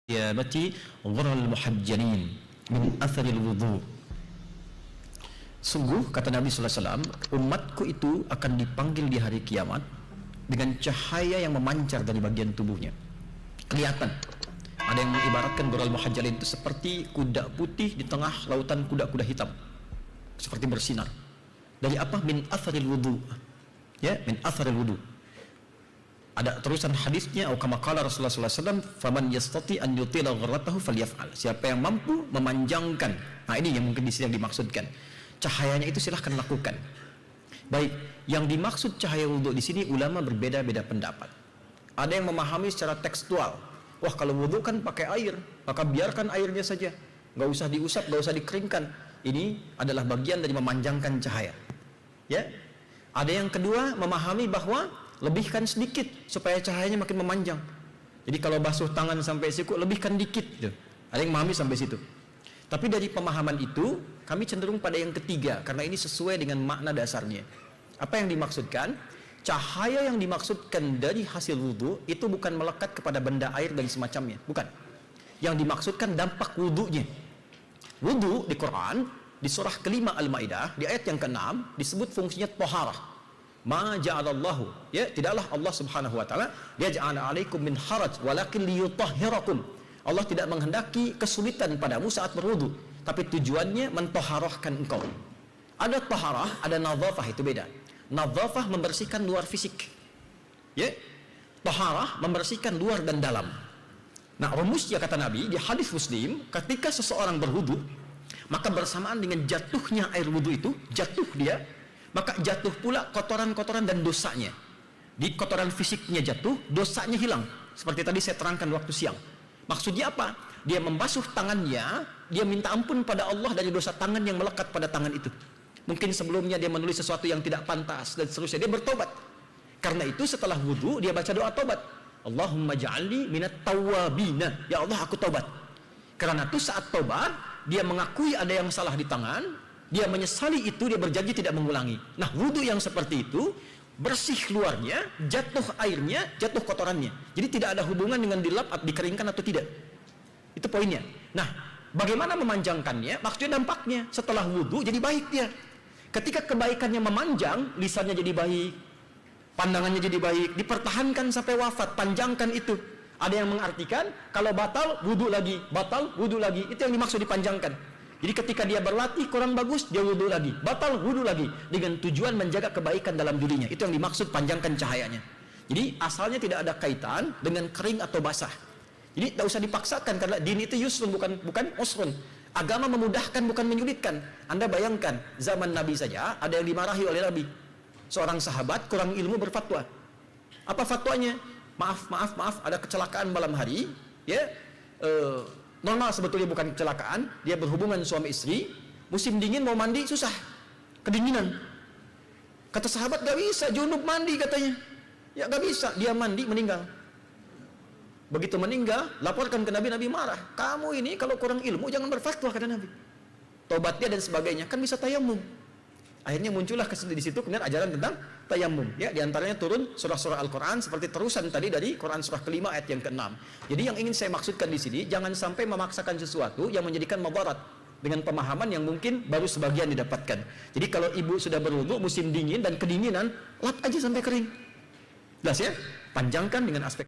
Qiyamati ghurral muhajjalin min atharil wudu. Sungguh, kata Nabi SAW, umatku itu akan dipanggil di hari kiamat dengan cahaya yang memancar dari bagian tubuhnya. Kelihatan. Ada yang mengibaratkan ghurral muhajjalin itu seperti kuda putih di tengah lautan kuda-kuda hitam, seperti bersinar. Dari apa? Min atharil wudu. Ya, min atharil wudu. Ada terusan hadisnya, atau kama qala Rasulullah SAW, faman yastati an yutila ghurratahu falyaf'al. Siapa yang mampu memanjangkan, nah ini yang mungkin di sini yang dimaksudkan, cahayanya itu silahkan lakukan. Baik, yang dimaksud cahaya wudhu di sini ulama berbeda-beda pendapat. Ada yang memahami secara tekstual, wah kalau wudhu kan pakai air, maka biarkan airnya saja, nggak usah diusap, nggak usah dikeringkan. Ini adalah bagian dari memanjangkan cahaya. Ya, ada yang kedua memahami bahwa lebihkan sedikit supaya cahayanya makin memanjang. Jadi kalau basuh tangan sampai siku, lebihkan dikit. Ada yang memahami sampai situ. Tapi dari pemahaman itu, kami cenderung pada yang ketiga, karena ini sesuai dengan makna dasarnya. Apa yang dimaksudkan? Cahaya yang dimaksudkan dari hasil wudhu itu bukan melekat kepada benda air dan semacamnya. Bukan. Yang dimaksudkan dampak wudhunya. Wudhu di Quran, di surah kelima Al-Ma'idah, di ayat yang ke-6, disebut fungsinya toharah. Ma ja'alallahu, ya, tidaklah Allah Subhanahu wa taala dia ja'ala 'alaikum min haraj walakin liyutahhirakum. Allah tidak menghendaki kesulitan padamu saat berwudu, tapi tujuannya mentoharahkan engkau. Ada taharah, ada nadhafah, itu beda. Nadhafah membersihkan luar fisik. Ya. Taharah membersihkan luar dan dalam. Nah, rumusnya kata Nabi di hadis Muslim, ketika seseorang berwudu, maka bersamaan dengan jatuhnya air wudu itu, jatuh dia, maka jatuh pula kotoran-kotoran dan dosanya. Di kotoran fisiknya jatuh, dosanya hilang. Seperti tadi saya terangkan waktu siang. Maksudnya apa? Dia membasuh tangannya, dia minta ampun pada Allah dari dosa tangan yang melekat pada tangan itu. Mungkin sebelumnya dia menulis sesuatu yang tidak pantas dan seterusnya. Dia bertobat. Karena itu setelah wudhu, dia baca doa tobat. Allahumma ja'alni minat tawwabina. Ya Allah, aku tobat. Karena itu saat tobat, dia mengakui ada yang salah di tangan, dia menyesali itu, dia berjanji tidak mengulangi. Nah, wudhu yang seperti itu, bersih luarnya, jatuh airnya, jatuh kotorannya. Jadi tidak ada hubungan dengan dilap, dikeringkan atau tidak. Itu poinnya. Nah, bagaimana memanjangkannya? Maksudnya dampaknya, setelah wudhu jadi baik dia. Ketika kebaikannya memanjang, lisannya jadi baik, pandangannya jadi baik, dipertahankan sampai wafat, panjangkan itu. Ada yang mengartikan, kalau batal, wudhu lagi, batal, wudhu lagi. Itu yang dimaksud dipanjangkan. Jadi ketika dia berlatih kurang bagus, dia wudhu lagi, batal wudhu lagi, dengan tujuan menjaga kebaikan dalam dirinya. Itu yang dimaksud panjangkan cahayanya. Jadi asalnya tidak ada kaitan dengan kering atau basah. Jadi tidak usah dipaksakan, karena din itu yusrun, bukan usrun. Agama memudahkan, bukan menyulitkan. Anda bayangkan, zaman Nabi saja ada yang dimarahi oleh Nabi. Seorang sahabat kurang ilmu berfatwa. Apa fatwanya? Maaf, ada kecelakaan malam hari, ya. Normal sebetulnya bukan kecelakaan, dia berhubungan suami istri, musim dingin mau mandi susah, kedinginan. Kata sahabat, gak bisa, junub mandi katanya. Ya gak bisa, dia mandi meninggal. Begitu meninggal, laporkan ke Nabi, Nabi marah. Kamu ini kalau kurang ilmu jangan berfatwa, kata Nabi. Tobat dia dan sebagainya, kan bisa tayamum. Akhirnya muncullah di situ kemudian ajaran tentang tayamum. Ya, diantaranya turun surah-surah Al-Quran seperti terusan tadi dari Quran surah kelima ayat yang ke-6. Jadi yang ingin saya maksudkan di sini, jangan sampai memaksakan sesuatu yang menjadikan madarat dengan pemahaman yang mungkin baru sebagian didapatkan. Jadi kalau ibu sudah berwudu musim dingin dan kedinginan, lap aja sampai kering. Jelas ya? Panjangkan dengan aspek